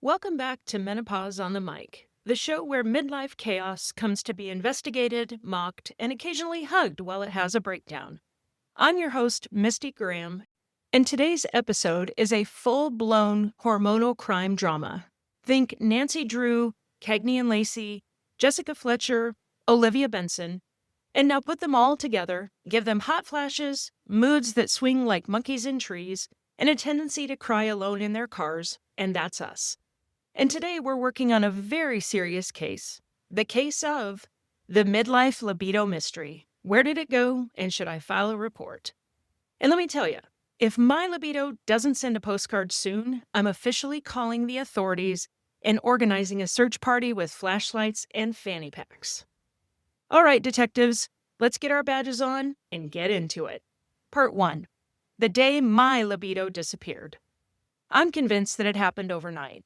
Welcome back to Menopause on the Mic, the show where midlife chaos comes to be investigated, mocked, and occasionally hugged while it has a breakdown. I'm your host, Misti Graham, and today's episode is a full-blown hormonal crime drama. Think Nancy Drew, Cagney and Lacey, Jessica Fletcher, Olivia Benson, and now put them all together, give them hot flashes, moods that swing like monkeys in trees, and a tendency to cry alone in their cars, and that's us. And today we're working on a very serious case, the case of the midlife libido mystery. Where did it go, and should I file a report? And let me tell you, if my libido doesn't send a postcard soon, I'm officially calling the authorities and organizing a search party with flashlights and fanny packs. All right, detectives, let's get our badges on and get into it. Part 1. The day my libido disappeared. I'm convinced that it happened overnight.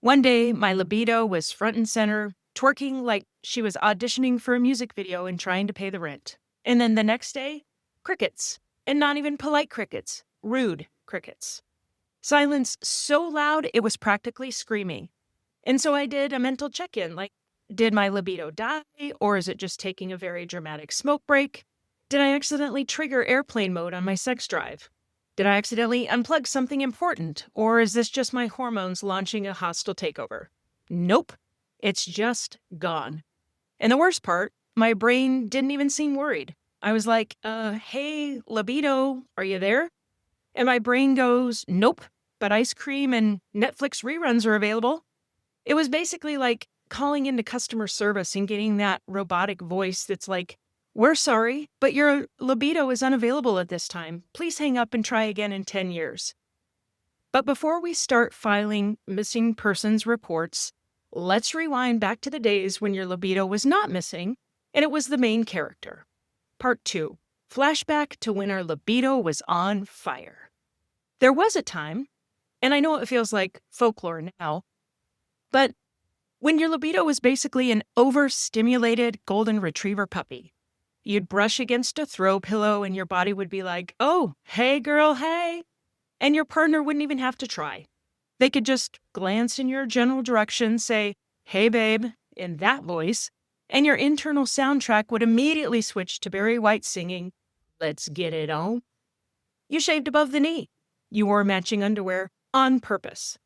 One day, my libido was front and center, twerking like she was auditioning for a music video and trying to pay the rent. And then the next day, crickets. And not even polite crickets, rude crickets. Silence so loud it was practically screaming. And so I did a mental check-in, like, did my libido die, or is it just taking a very dramatic smoke break? Did I accidentally trigger airplane mode on my sex drive? Did I accidentally unplug something important, or is this just my hormones launching a hostile takeover? Nope, it's just gone. And the worst part, my brain didn't even seem worried. I was like, hey, libido, are you there? And my brain goes, nope, but ice cream and Netflix reruns are available. It was basically like calling into customer service and getting that robotic voice that's like, we're sorry, but your libido is unavailable at this time. Please hang up and try again in 10 years. But before we start filing missing persons reports, let's rewind back to the days when your libido was not missing, and it was the main character. Part 2. Flashback to when our libido was on fire. There was a time, and I know it feels like folklore now, but when your libido was basically an overstimulated golden retriever puppy. You'd brush against a throw pillow and your body would be like, oh, hey girl, hey. And your partner wouldn't even have to try. They could just glance in your general direction, say, hey babe, in that voice, and your internal soundtrack would immediately switch to Barry White singing, let's get it on. You shaved above the knee. You wore matching underwear on purpose.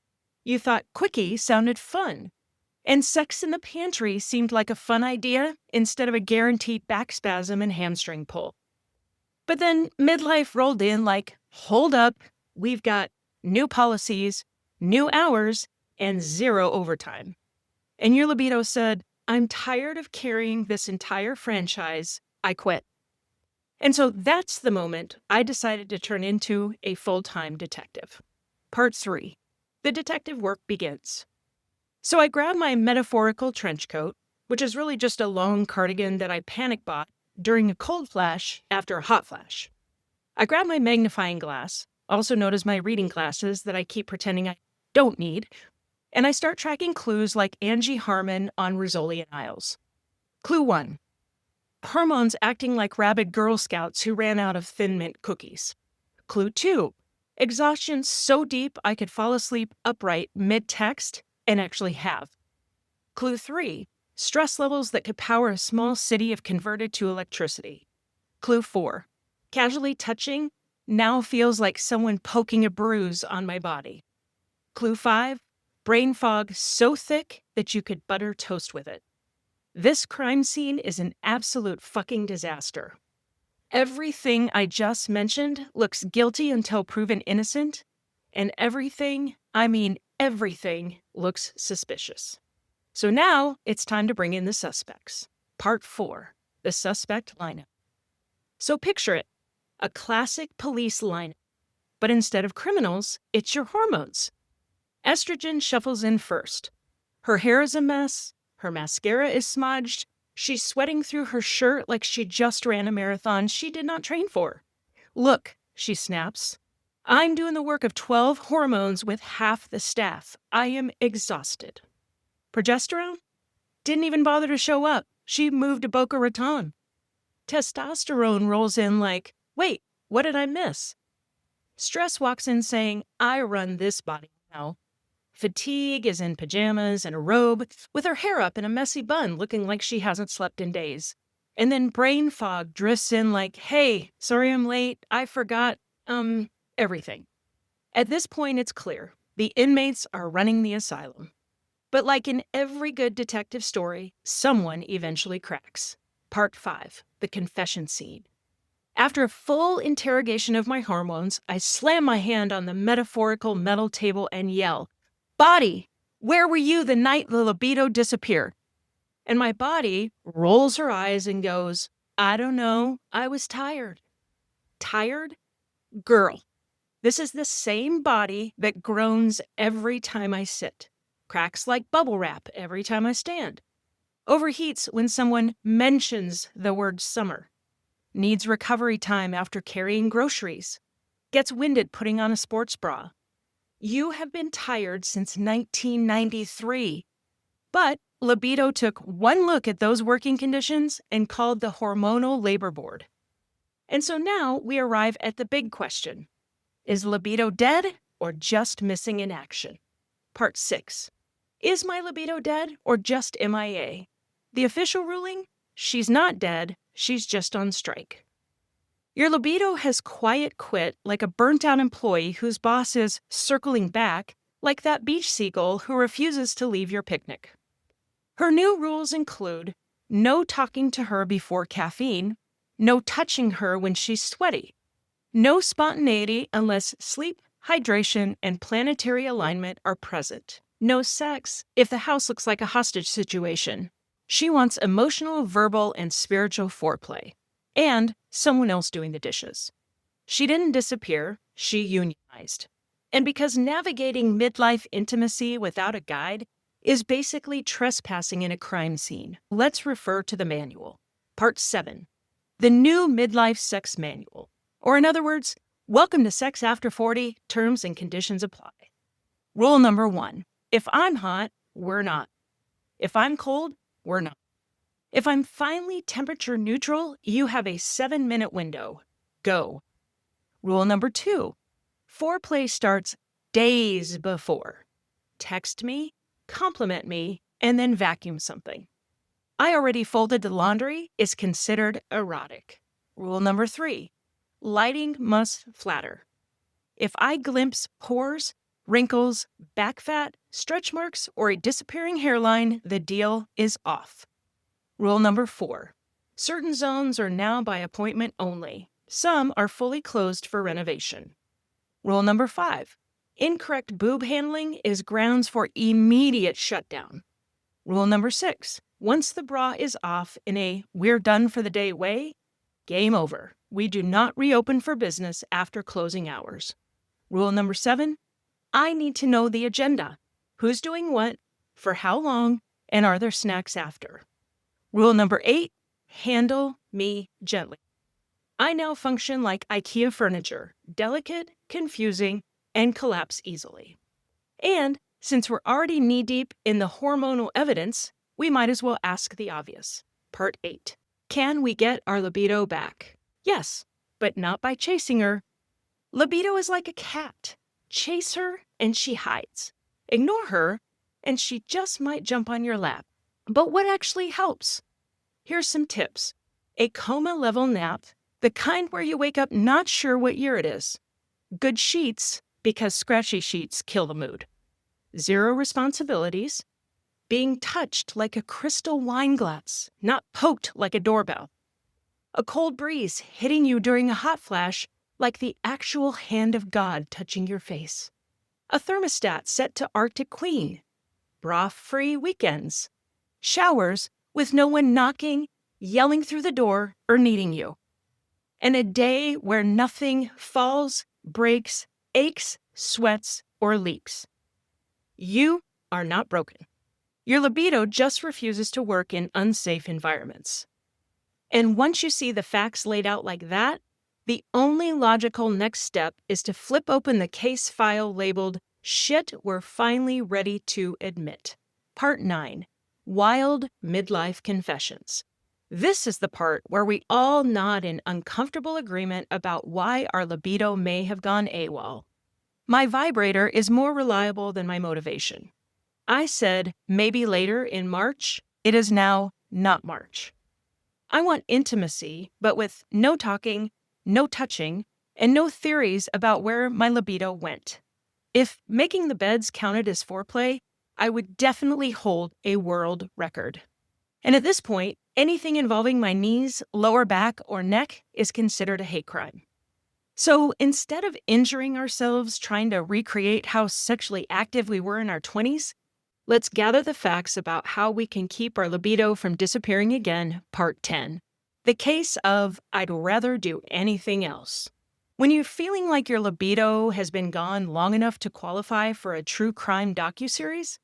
You thought quickie sounded fun. And sex in the pantry seemed like a fun idea instead of a guaranteed back spasm and hamstring pull. But then midlife rolled in like, hold up, we've got new policies, new hours, and 0 overtime. And your libido said, I'm tired of carrying this entire franchise, I quit. And so that's the moment I decided to turn into a full-time detective. Part 3. The detective work begins. So I grabbed my metaphorical trench coat, which is really just a long cardigan that I panic bought during a cold flash after a hot flash. I grabbed my magnifying glass, also known as my reading glasses that I keep pretending I don't need, and I start tracking clues like Angie Harmon on Rizzoli and Isles. Clue 1. Hormones acting like rabid Girl Scouts who ran out of Thin Mint cookies. Clue 2. Exhaustion so deep I could fall asleep upright mid-text and actually have. Clue 3. Stress levels that could power a small city if converted to electricity. Clue 4. Casually touching now feels like someone poking a bruise on my body. Clue 5. Brain fog so thick that you could butter toast with it. This crime scene is an absolute fucking disaster. Everything I just mentioned looks guilty until proven innocent, and everything, I mean everything, looks suspicious. So now it's time to bring in the suspects. Part 4, the suspect lineup. So picture it, a classic police lineup, but instead of criminals, it's your hormones. Estrogen shuffles in first. Her hair is a mess, her mascara is smudged, she's sweating through her shirt like she just ran a marathon she did not train for. Look, she snaps. I'm doing the work of 12 hormones with half the staff. I am exhausted. Progesterone? Didn't even bother to show up. She moved to Boca Raton. Testosterone rolls in like, wait, what did I miss? Stress walks in saying, I run this body now. Fatigue is in pajamas and a robe, with her hair up in a messy bun looking like she hasn't slept in days. And then brain fog drifts in like, hey, sorry I'm late, I forgot, everything. At this point, it's clear. The inmates are running the asylum. But like in every good detective story, someone eventually cracks. Part 5, the confession scene. After a full interrogation of my hormones, I slam my hand on the metaphorical metal table and yell, "Body, where were you the night the libido disappeared?" And my body rolls her eyes and goes, "I don't know, I was tired." Tired? Girl, this is the same body that groans every time I sit, cracks like bubble wrap every time I stand, overheats when someone mentions the word summer, needs recovery time after carrying groceries, gets winded putting on a sports bra. You have been tired since 1993. But libido took one look at those working conditions and called the hormonal labor board. And so now we arrive at the big question. Is libido dead or just missing in action? Part 6. Is my libido dead or just MIA? The official ruling? She's not dead, she's just on strike. Your libido has quiet quit like a burnt-out employee whose boss is circling back, like that beach seagull who refuses to leave your picnic. Her new rules include no talking to her before caffeine, no touching her when she's sweaty, no spontaneity unless sleep, hydration, and planetary alignment are present, no sex if the house looks like a hostage situation. She wants emotional, verbal, and spiritual foreplay, and someone else doing the dishes. She didn't disappear, she unionized. And because navigating midlife intimacy without a guide is basically trespassing in a crime scene, let's refer to the manual. Part 7. The new midlife sex manual. Or in other words, welcome to Sex After 40, terms and conditions apply. Rule number 1. If I'm hot, we're not. If I'm cold, we're not. If I'm finally temperature neutral, you have a 7-minute window. Go. Rule number 2. Foreplay starts days before. Text me, compliment me, and then vacuum something. I already folded the laundry is considered erotic. Rule number 3. Lighting must flatter. If I glimpse pores, wrinkles, back fat, stretch marks, or a disappearing hairline, the deal is off. Rule number 4. Certain zones are now by appointment only. Some are fully closed for renovation. Rule number 5. Incorrect boob handling is grounds for immediate shutdown. Rule number 6. Once the bra is off in a we're done for the day way, game over. We do not reopen for business after closing hours. Rule number 7. I need to know the agenda. Who's doing what, for how long, and are there snacks after? Rule number 8. Handle me gently. I now function like IKEA furniture, delicate, confusing, and collapse easily. And since we're already knee-deep in the hormonal evidence, we might as well ask the obvious. Part 8. Can we get our libido back? Yes, but not by chasing her. Libido is like a cat. Chase her, and she hides. Ignore her, and she just might jump on your lap. But what actually helps? Here's some tips. A coma-level nap, the kind where you wake up not sure what year it is. Good sheets, because scratchy sheets kill the mood. 0 responsibilities. Being touched like a crystal wine glass, not poked like a doorbell. A cold breeze hitting you during a hot flash like the actual hand of God touching your face. A thermostat set to Arctic Queen. Bra-free weekends. Showers with no one knocking, yelling through the door, or needing you. And a day where nothing falls, breaks, aches, sweats, or leaks. You are not broken. Your libido just refuses to work in unsafe environments. And once you see the facts laid out like that, the only logical next step is to flip open the case file labeled Shit We're Finally Ready to Admit. Part 9. Wild Midlife Confessions. This is the part where we all nod in uncomfortable agreement about why our libido may have gone AWOL. My vibrator is more reliable than my motivation. I said maybe later in March. It is now not March. I want intimacy, but with no talking, no touching, and no theories about where my libido went. If making the beds counted as foreplay, I would definitely hold a world record. And at this point, anything involving my knees, lower back, or neck is considered a hate crime. So instead of injuring ourselves trying to recreate how sexually active we were in our 20s, let's gather the facts about how we can keep our libido from disappearing again, Part 10. The case of I'd rather do anything else. When you're feeling like your libido has been gone long enough to qualify for a true crime docuseries,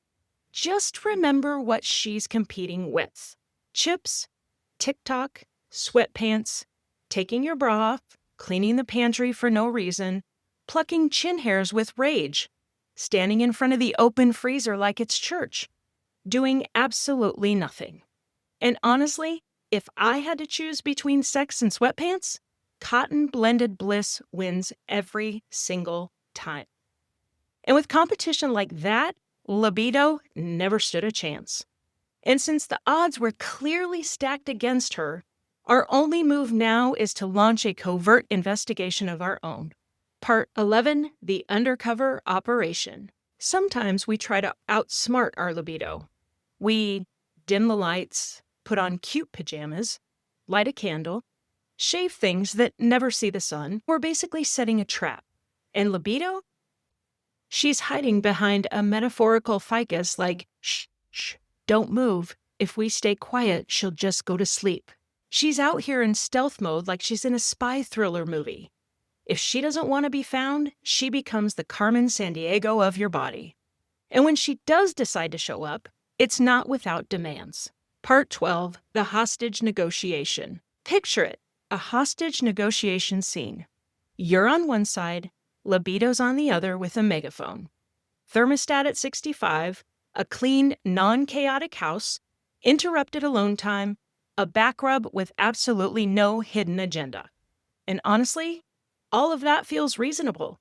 just remember what she's competing with. Chips, TikTok, sweatpants, taking your bra off, cleaning the pantry for no reason, plucking chin hairs with rage, standing in front of the open freezer like it's church, doing absolutely nothing. And honestly, if I had to choose between sex and sweatpants, cotton blended bliss wins every single time. And with competition like that, libido never stood a chance. And since the odds were clearly stacked against her, our only move now is to launch a covert investigation of our own. Part 11, the undercover operation. Sometimes we try to outsmart our libido. We dim the lights, put on cute pajamas, light a candle, shave things that never see the sun. We're basically setting a trap. And libido? She's hiding behind a metaphorical ficus like, shh, shh, don't move. If we stay quiet, she'll just go to sleep. She's out here in stealth mode like she's in a spy thriller movie. If she doesn't want to be found, she becomes the Carmen Sandiego of your body. And when she does decide to show up, it's not without demands. Part 12, the hostage negotiation. Picture it, a hostage negotiation scene. You're on one side, libido's on the other with a megaphone. Thermostat at 65, a clean, non-chaotic house, interrupted alone time, a back rub with absolutely no hidden agenda. And honestly, all of that feels reasonable.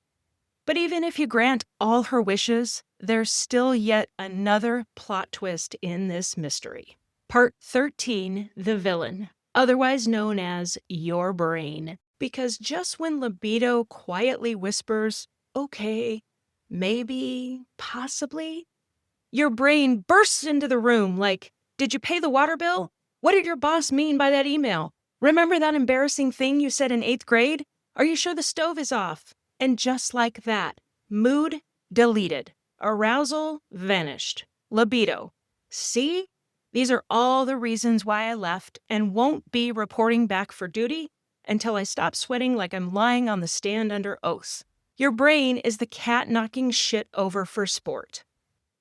But even if you grant all her wishes, there's still yet another plot twist in this mystery. Part 13, the villain, otherwise known as your brain. Because just when libido quietly whispers, okay, maybe, possibly, your brain bursts into the room like, did you pay the water bill? What did your boss mean by that email? Remember that embarrassing thing you said in 8th grade? Are you sure the stove is off? And just like that, mood deleted, arousal vanished, libido. See? These are all the reasons why I left and won't be reporting back for duty until I stop sweating like I'm lying on the stand under oath. Your brain is the cat knocking shit over for sport.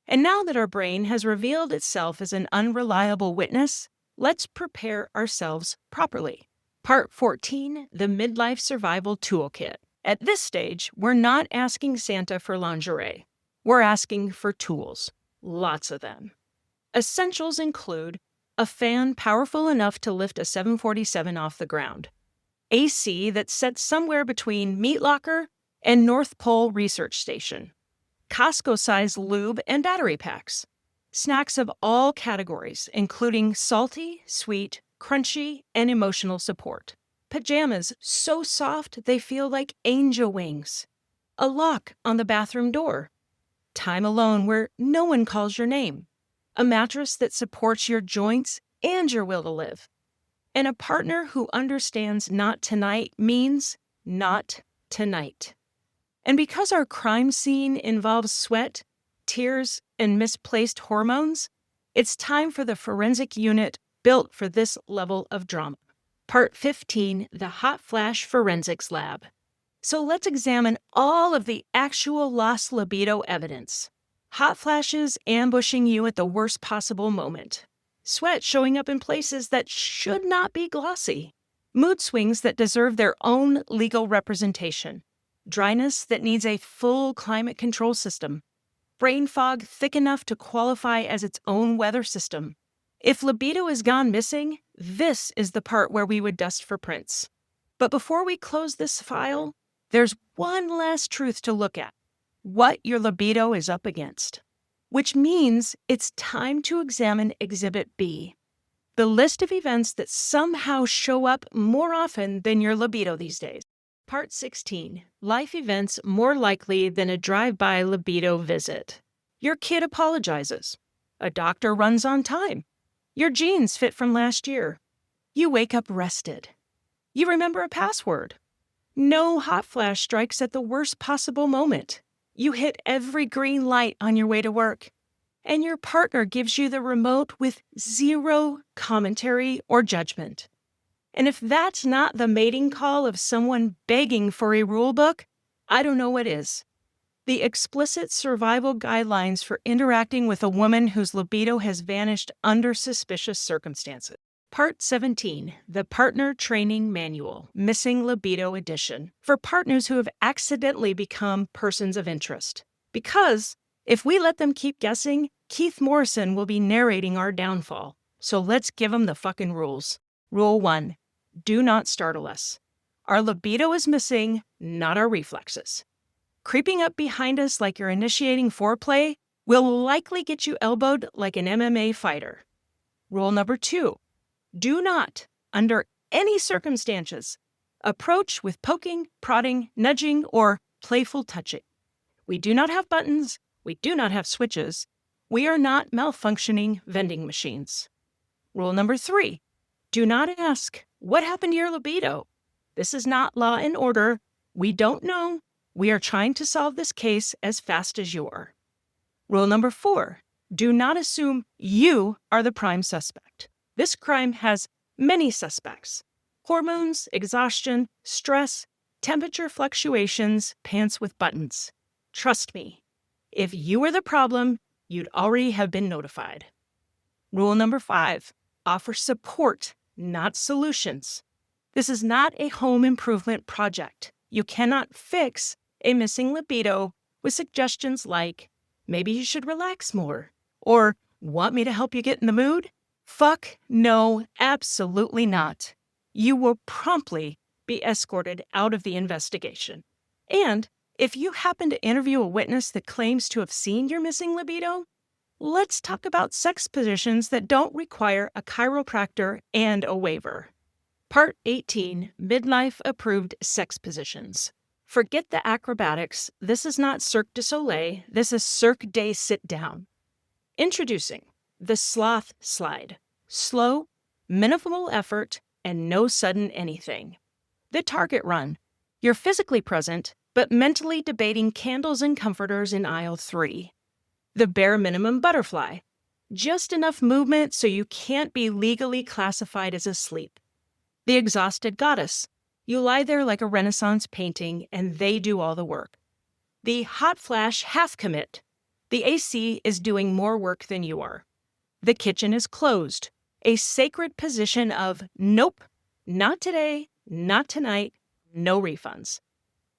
And now that our brain has revealed itself as an unreliable witness, let's prepare ourselves properly. Part 14, the Midlife Survival Toolkit. At this stage, we're not asking Santa for lingerie. We're asking for tools. Lots of them. Essentials include a fan powerful enough to lift a 747 off the ground, AC that's set somewhere between Meat Locker and North Pole Research Station, Costco-sized lube and battery packs, snacks of all categories, including salty, sweet, crunchy, and emotional support. Pajamas so soft they feel like angel wings. A lock on the bathroom door. Time alone where no one calls your name. A mattress that supports your joints and your will to live. And a partner who understands not tonight means not tonight. And because our crime scene involves sweat, tears, and misplaced hormones, it's time for the forensic unit built for this level of drama. Part 15, the Hot Flash Forensics Lab. So let's examine all of the actual lost libido evidence. Hot flashes ambushing you at the worst possible moment. Sweat showing up in places that should not be glossy. Mood swings that deserve their own legal representation. Dryness that needs a full climate control system. Brain fog thick enough to qualify as its own weather system. If libido is gone missing, this is the part where we would dust for prints. But before we close this file, there's one last truth to look at. what your libido is up against, which means it's time to examine Exhibit B, the list of events that somehow show up more often than your libido these days. Part 16, life events more likely than a drive-by libido visit. Your kid apologizes. A doctor runs on time. Your jeans fit from last year. You wake up rested. You remember a password. No hot flash strikes at the worst possible moment. You hit every green light on your way to work. And your partner gives you the remote with zero commentary or judgment. And if that's not the mating call of someone begging for a rule book, I don't know what is. The explicit survival guidelines for interacting with a woman whose libido has vanished under suspicious circumstances. Part 17, the Partner Training Manual, Missing Libido Edition, for partners who have accidentally become persons of interest. Because if we let them keep guessing, Keith Morrison will be narrating our downfall. So let's give him the fucking rules. Rule 1, do not startle us. Our libido is missing, not our reflexes. Creeping up behind us like you're initiating foreplay will likely get you elbowed like an MMA fighter. Rule number 2, do not, under any circumstances, approach with poking, prodding, nudging, or playful touching. We do not have buttons. We do not have switches. We are not malfunctioning vending machines. Rule number 3, do not ask, what happened to your libido? This is not Law and Order. We don't know. We are trying to solve this case as fast as you are. Rule number 4, do not assume you are the prime suspect. This crime has many suspects: hormones, exhaustion, stress, temperature fluctuations, pants with buttons. Trust me, if you were the problem, you'd already have been notified. Rule number 5, offer support, not solutions. This is not a home improvement project. You cannot fix a missing libido with suggestions like, maybe you should relax more, or want me to help you get in the mood? Fuck no, absolutely not. You will promptly be escorted out of the investigation. And if you happen to interview a witness that claims to have seen your missing libido, let's talk about sex positions that don't require a chiropractor and a waiver. Part 18, midlife-approved sex positions. Forget the acrobatics. This is not Cirque du Soleil. This is Cirque de Sit Down. Introducing the sloth slide. Slow, minimal effort, and no sudden anything. The target run. You're physically present, but mentally debating candles and comforters in aisle 3. The bare minimum butterfly. Just enough movement so you can't be legally classified as asleep. The exhausted goddess. You lie there like a Renaissance painting, and they do all the work. The hot flash half commit. The AC is doing more work than you are. The kitchen is closed. A sacred position of nope, not today, not tonight, no refunds.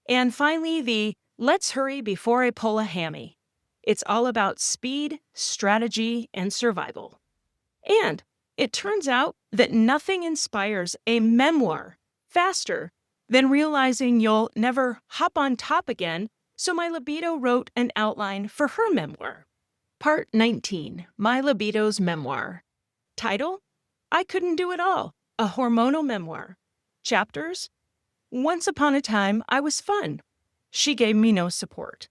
And finally, the let's hurry before I pull a hammy. It's all about speed, strategy, and survival. And it turns out that nothing inspires a memoir faster than realizing you'll never hop on top again, so my libido wrote an outline for her memoir. Part 19, My Libido's Memoir. Title, I Couldn't Do It All, a hormonal memoir. Chapters, Once upon a time, I was fun. She gave me no support.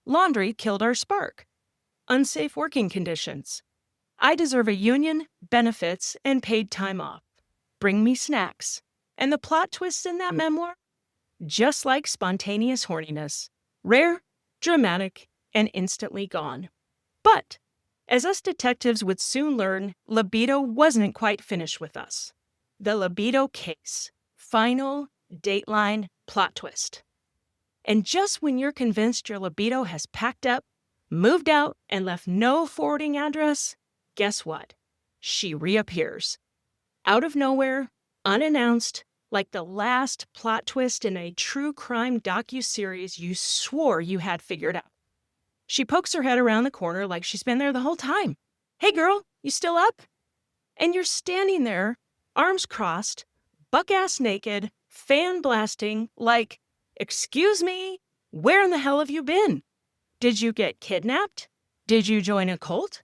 Laundry killed our spark. Unsafe working conditions. I deserve a union, benefits, and paid time off. Bring me snacks. And the plot twists in that memoir? Just like spontaneous horniness. Rare, dramatic, and instantly gone. But, as us detectives would soon learn, libido wasn't quite finished with us. The libido case. Final, dateline, plot twist. And just when you're convinced your libido has packed up, moved out, and left no forwarding address, guess what? She reappears. Out of nowhere, unannounced, like the last plot twist in a true crime docuseries you swore you had figured out. She pokes her head around the corner like she's been there the whole time. Hey girl, you still up? And you're standing there, arms crossed, buck-ass naked, fan blasting, like, excuse me, where in the hell have you been? Did you get kidnapped? Did you join a cult?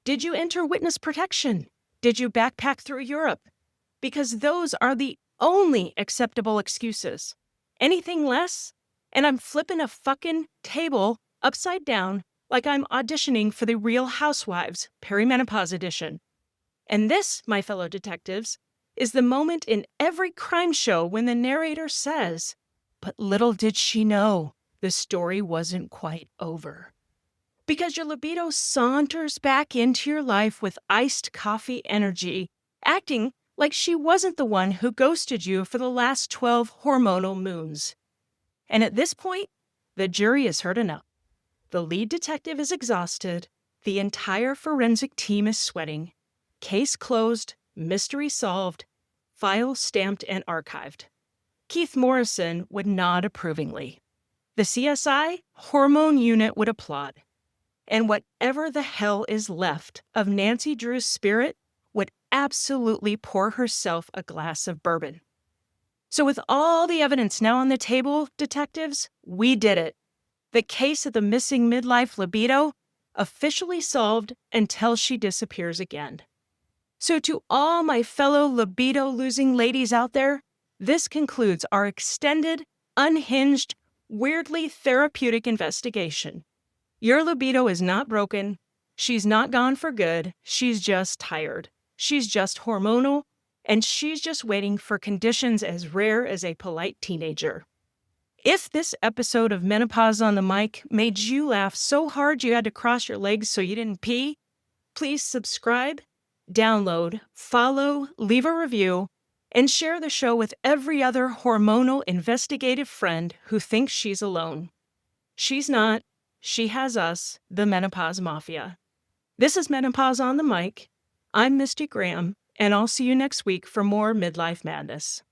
Did you enter witness protection? Did you backpack through Europe? Because those are the only acceptable excuses. Anything less, and I'm flipping a fucking table upside down like I'm auditioning for the Real Housewives Perimenopause Edition. And this, my fellow detectives, is the moment in every crime show when the narrator says, "But little did she know, the story wasn't quite over." Because your libido saunters back into your life with iced coffee energy, acting like she wasn't the one who ghosted you for the last 12 hormonal moons. And at this point, the jury has heard enough. The lead detective is exhausted. The entire forensic team is sweating. Case closed, mystery solved, file stamped and archived. Keith Morrison would nod approvingly. The CSI hormone unit would applaud. And whatever the hell is left of Nancy Drew's spirit would absolutely pour herself a glass of bourbon. So with all the evidence now on the table, detectives, we did it. The case of the missing midlife libido officially solved until she disappears again. So to all my fellow libido-losing ladies out there, this concludes our extended, unhinged, weirdly therapeutic investigation. Your libido is not broken. She's not gone for good. She's just tired. She's just hormonal. And she's just waiting for conditions as rare as a polite teenager. If this episode of Menopause on the Mic made you laugh so hard you had to cross your legs so you didn't pee, please subscribe, download, follow, leave a review, and share the show with every other hormonal investigative friend who thinks she's alone. She's not. She has us, the Menopause Mafia. This is Menopause on the Mic. I'm Misti Graham, and I'll see you next week for more Midlife Madness.